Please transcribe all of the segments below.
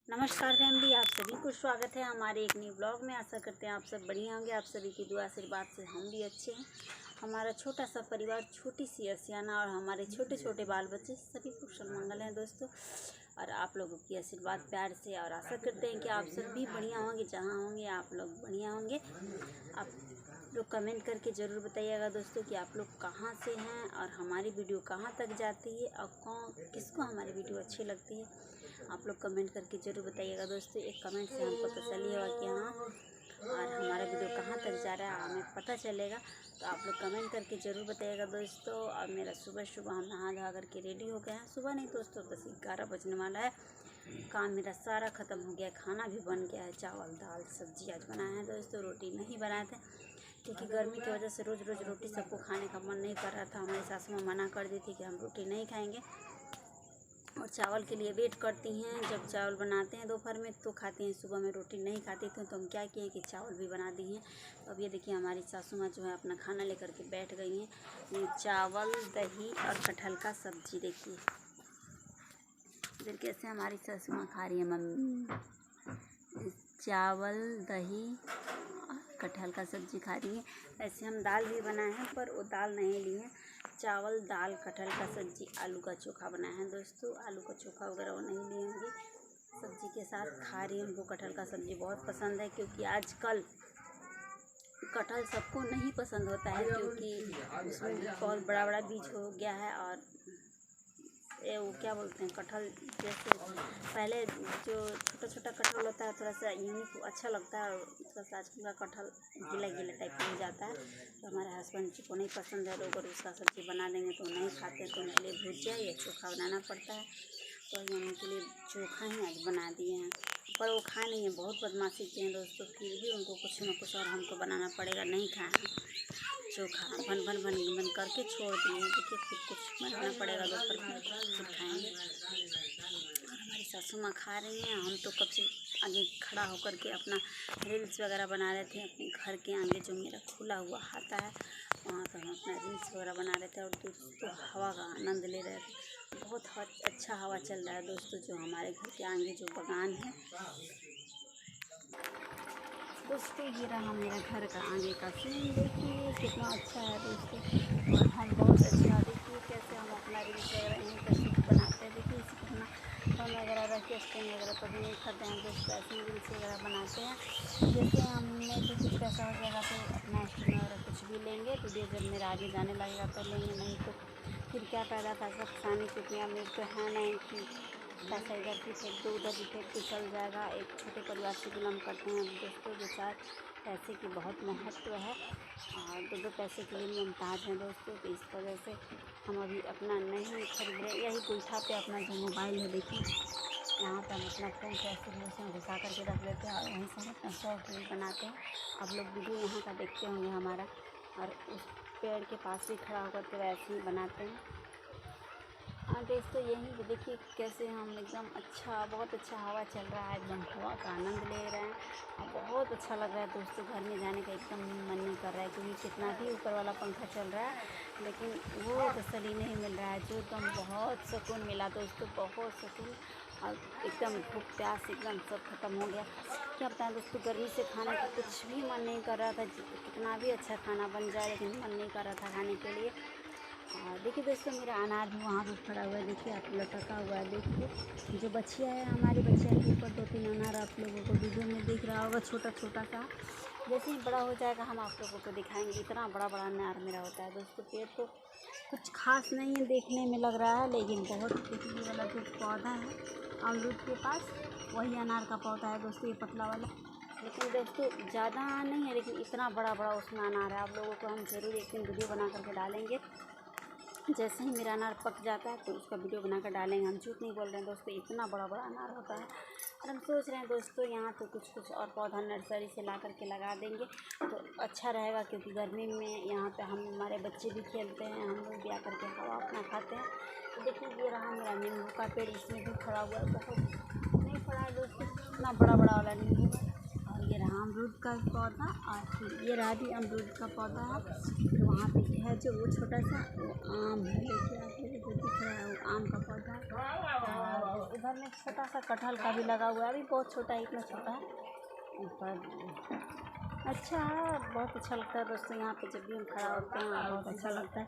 नमस्कार फैमिली, आप सभी को स्वागत है हमारे एक नई ब्लॉग में। आशा करते हैं आप सब बढ़िया होंगे। आप सभी की दुआ आशीर्वाद से हम भी अच्छे हैं। हमारा छोटा सा परिवार, छोटी सी आशियाना और हमारे छोटे छोटे बाल बच्चे सभी कुशल मंगल हैं दोस्तों। और आप लोगों की आशीर्वाद प्यार से, और आशा करते हैं कि आप सब भी बढ़िया होंगे। जहाँ होंगे आप लोग बढ़िया होंगे। आप लोग कमेंट करके ज़रूर बताइएगा दोस्तों कि आप लोग कहाँ से हैं और हमारी वीडियो कहाँ तक जाती है और किसको हमारी वीडियो अच्छी लगती है। आप लोग कमेंट करके ज़रूर बताइएगा दोस्तों। एक कमेंट से हमको तसल्ली होगा कि हाँ, और हमारा वीडियो कहाँ तक जा रहा है हमें पता चलेगा। तो आप लोग कमेंट करके ज़रूर बताइएगा दोस्तों। और मेरा सुबह हम नहा धो करके रेडी हो गए हैं। सुबह नहीं दोस्तों, 10-11 बजने वाला है। काम मेरा सारा ख़त्म हो गया, खाना भी बन गया है। चावल दाल सब्जी आज बनाए हैं दोस्तों। रोटी नहीं बनाए थे क्योंकि गर्मी की वजह से रोज़ रोटी सबको खाने का मन नहीं कर रहा था। हमारी सासू माँ मना कर दी थी कि हम रोटी नहीं खाएंगे और चावल के लिए वेट करती हैं। जब चावल बनाते हैं दोपहर में तो खाती हैं, सुबह में रोटी नहीं खाती थी। तो हम क्या किए कि चावल भी बना दिए हैं। तो अब ये देखिए हमारी सासू माँ जो है अपना खाना लेकर के बैठ गई हैं। ये चावल दही और कटहल का सब्जी देखिए इधर कैसे हमारी सासू माँ खा रही है। मम्मी चावल दही और कटहल का सब्जी खा रही है। ऐसे हम दाल भी बनाए हैं पर वो दाल नहीं ली है। चावल दाल कटहल का सब्जी आलू का चोखा बनाया है दोस्तों। आलू का चोखा वगैरह वो नहीं लिए होंगे। सब्जी के साथ खा रही है। उनको कटहल का सब्जी बहुत पसंद है क्योंकि आजकल कटहल सबको नहीं पसंद होता है क्योंकि उसमें बहुत बड़ा बड़ा बीज हो गया है। और वो क्या बोलते हैं, कटहल जैसे पहले जो छोटा छोटा कटहल होता है थोड़ा सा यूनिक अच्छा लगता है। और थोड़ा सा आजकल का कटहल गीला गीला टाइप का हो जाता है। तो हमारे हस्बैंड जी को नहीं पसंद है। लोग अगर उसका सब्ज़ी बना देंगे तो नहीं खाते, तो उनके लिए भुजिया या चोखा बनाना पड़ता है। तो हम उनके लिए चोखा ही आज बना दिए हैं। पर वो खा नहीं है, बहुत बदमाशी किए हैं दोस्तों। फिर भी उनको कुछ न कुछ और हमको बनाना पड़ेगा। नहीं खाए चोखा बन करके छोड़ दिए हैं। देखिए खुद कुछ बनाना पड़ेगा दोपहर में, फिर खाएंगे। और हमारी सासू माँ खा रही हैं। हम तो कब से आगे खड़ा होकर के अपना रील्स वगैरह बना रहे थे। अपने घर के आगे जो मेरा खुला हुआ हाता है वहाँ पर हम अपना रील्स वगैरह बना रहे थे और दोस्तों हवा का आनंद ले रहे थे। बहुत अच्छा हवा चल रहा है दोस्तों। जो हमारे घर के आगे जो बागान है दोस्तों, ये रहा मेरा घर का आगे का सीन। देखिए कितना अच्छा है दोस्तों। और हम बहुत अच्छा, देखिए कैसे हम अपना रील्स वगैरह यहीं पर शूट बनाते हैं। देखिए इसी अपना फ़ोन वगैरह रख के स्टैंड वगैरह कभी नहीं करते हैं दोस्तों। ऐसे ही रील्स वगैरह बनाते हैं। जैसे हमने भी कुछ पैसा हो जाएगा तो अपना स्टैंड वगैरह कुछ भी लेंगे। वीडियो जब मेरा आगे जाने लगेगा तो लेंगे, नहीं तो फिर क्या फ़ायदा पैसा फंसाने की। उतनी अमीर तो है नहीं कि पैसा इधर भी फेंक दो उधर भी फेंक के चल जाएगा। एक छोटे परिवार से बिलोंग करते हैं दोस्तों। जो चार पैसे की बहुत महत्व है और दो पैसे के लिए मुमताज़ हैं दोस्तों। तो इस वजह से हम अभी अपना नहीं खरीद रहे। यही गोईठा पे अपना जो मोबाइल है देखिए, यहाँ पर हम अपना फ़ोन से ऐसे ही उसमें घुसा करके रख लेते हैं और वहीं से हम अपना शॉर्ट रील बनाते हैं। आप लोग वीडियो यहाँ का देखते होंगे हमारा। और उस पेड़ के पास भी खड़ा होकर के वैसे ही बनाते हैं। हाँ दोस्तों, यही देखिए कैसे हम एकदम अच्छा, बहुत अच्छा हवा चल रहा है। एकदम हवा का आनंद ले रहे हैं और बहुत अच्छा लग रहा है दोस्तों। घर में जाने का एकदम मन नहीं कर रहा है क्योंकि कितना भी ऊपर वाला पंखा चल रहा है लेकिन वो तसल्ली नहीं मिल रहा है। जो एकदम बहुत सुकून मिला दोस्तों, बहुत सुकून। और एकदम भूख प्यास एकदम सब खत्म हो गया। क्या बताएं दोस्तों, गर्मी से खाने का कुछ भी मन नहीं कर रहा था। कितना भी अच्छा खाना बन जाए लेकिन मन नहीं कर रहा था खाने के लिए। और देखिए दोस्तों मेरा अनार भी वहाँ पे खड़ा हुआ है। देखिए आप लटका हुआ है। देखिए जो बच्चियाँ है, हमारी बच्चियाँ के ऊपर 2-3 अनार आप लोगों को वीडियो में दिख रहा होगा, छोटा छोटा सा। जैसे ही बड़ा हो जाएगा हम आप लोगों को दिखाएंगे। इतना बड़ा बड़ा अनार मेरा होता है दोस्तों। पेड़ तो कुछ खास नहीं है देखने में लग रहा है, लेकिन बहुत देखने वाला जो पौधा है अमरूद के पास, वही अनार का पौधा है दोस्तों, ये पतला वाला। लेकिन दोस्तों ज़्यादा नहीं है, लेकिन इतना बड़ा बड़ा उसमें अनार है। आप लोगों को हम ज़रूर एक दिन वीडियो बना करके डालेंगे। जैसे ही मेरा अनार पक जाता है तो उसका वीडियो बनाकर डालेंगे। हम झूठ नहीं बोल रहे हैं दोस्तों, इतना बड़ा बड़ा अनार होता है। और हम सोच रहे हैं दोस्तों यहाँ तो कुछ और पौधा नर्सरी से ला करके लगा देंगे तो अच्छा रहेगा क्योंकि गर्मी में यहाँ पे हमारे बच्चे भी खेलते हैं, हम लोग भी आकर के हवा अपना खाते हैं। तो देखिए ये रहा मेरा नींबू का पेड़, इसमें भी खड़ा हुआ है। बहुत नहीं खड़ा है दोस्तों, इतना बड़ा बड़ा वाला नींबू है। और ये रहा अमरूद का पौधा, और फिर ये रहा भी अमरूद का पौधा है। फिर वहाँ पे है जो वो छोटा सा वो आम है। देखिए आप लोगों को दिख रहा है वो आम का पौधा। और इधर में छोटा सा कटहल का भी लगा हुआ है, अभी बहुत छोटा है, इतना छोटा है पर अच्छा है, बहुत अच्छा लगता है दोस्तों। यहाँ पे जब भी हम खड़ा होते हैं बहुत अच्छा लगता है।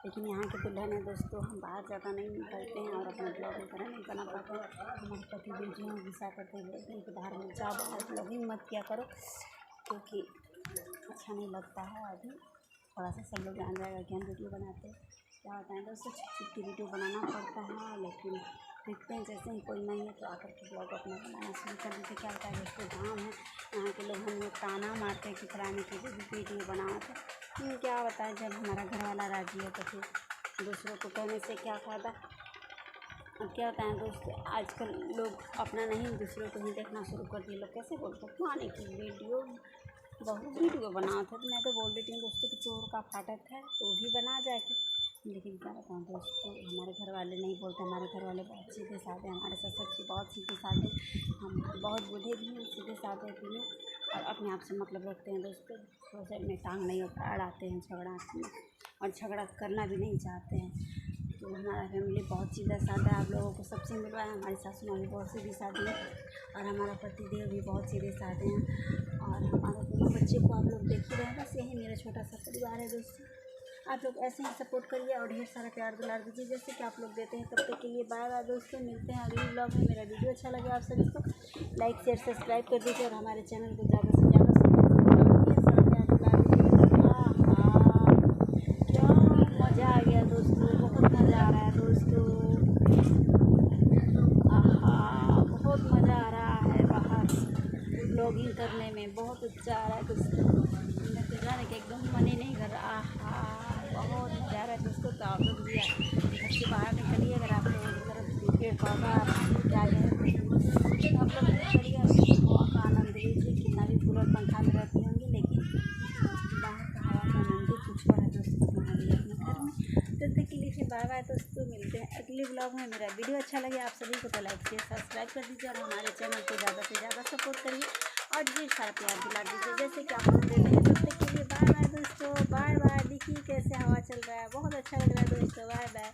लेकिन यहाँ के दुल्हन है दोस्तों, हम बाहर ज़्यादा नहीं निकलते हैं और अपना ब्लॉग वगैरह नहीं बना पाते हैं। हमारे पति भी जो हैं गुस्सा करते हैं, बोलते हैं कि बाहर में जाओ, बाहर ब्लॉगिंग मत किया करो, क्योंकि अच्छा नहीं लगता है। अभी थोड़ा सा सब लोग जान जाएगा कि हम वीडियो बनाते हैं। क्या होता है दोस्तों, छुट्टी वीडियो बनाना पड़ता है, लेकिन देखते हैं जैसे ही कोई नहीं है तो आकर के ब्लॉग अपना बनाना शुरू कर देते। क्या होता है दोस्तों, गाँव है, यहाँ के लोग हमें ताना मारते हैं कि फलाने के लिए भी वीडियो बनाओ। तो क्या बताएं, जब हमारा घर वाला राजी है तो फिर दूसरों को कहने से क्या फ़ायदा। अब क्या होता है दोस्तों, आजकल लोग अपना नहीं दूसरों को ही देखना शुरू कर दिए। लोग कैसे बोलते हैं फलाने की वीडियो बहुत वीडियो बनाओ थे, तो मैं तो बोल देती हूँ दोस्तों कि चोर का फाटक है तो भी बना जाए। लेकिन क्या बताऊँ दोस्तों, हमारे घर वाले नहीं बोलते। हमारे घर वाले बहुत सीधे साधे, हमारे ससुर जी बहुत सीधे साधे, हम बहुत बूढ़े भी हैं, सीधे साधे भी हैं और अपने आप से मतलब रखते हैं दोस्तों। सोसाइटी में टांग नहीं होता, अड़ाते हैं झगड़ा और झगड़ा करना भी नहीं चाहते हैं। तो हमारा फैमिली बहुत सीधा साधा है। आप लोगों को सबसे मिलवाया, हमारी सासू माँ भी बहुत सीधी साधी है और हमारा पतिदेव भी बहुत सीधे साधे हैं। और हमारे दोनों बच्चे को आप लोग देख ही रहे हैं। बस यही मेरा छोटा सा परिवार है दोस्तों। आप लोग ऐसे ही सपोर्ट करिए और ढेर सारा प्यार दुलार दीजिए जैसे कि आप लोग देते हैं। तब तक के लिए बाय बाय दोस्तों, मिलते हैं अगले ब्लॉग में। मेरा वीडियो अच्छा लगे आप सभी को लाइक शेयर सब्सक्राइब कर दीजिए और हमारे चैनल को ज़्यादा से ज़्यादा क्या मज़ा आ गया दोस्तों, बहुत मज़ा आ रहा है दोस्तों। बहुत मज़ा आ रहा है बाहर ब्लॉगिंग करने में, बहुत अच्छा आ रहा है दोस्तों। मैं तो जाने के एकदम मन ही नहीं कर रहा। बहुत मज़ा आ रहा है दोस्तों। तो आप लोग भी घर से बाहर निकलिए, अगर आप लोगों की तरफ पेड़ पौधा क्या है आप लोग करिए, हवा का आनंद लीजिए। कितना भी कूलर पंखा में रहती होंगी, लेकिन बाहर का हवा का आनंद ही कुछ और है दोस्तों, हमारे अपने घर में। तब तक के लिए फिर बाय बाय दोस्तों, मिलते हैं अगले ब्लॉग में। मेरा वीडियो अच्छा लगे आप सभी को तो लाइक शेयर सब्सक्राइब कर दीजिए और हमारे चैनल को ज़्यादा से ज़्यादा सपोर्ट करिए और ढेर सारा प्यार दिला दीजिए जैसे कि आप लोग देते हैं। तब तक के लिए बाय बाय दोस्तों, बाय बाय। देखिए कैसे हवा चल रहा है, बहुत अच्छा लग रहा है दोस्तों। Bye bye.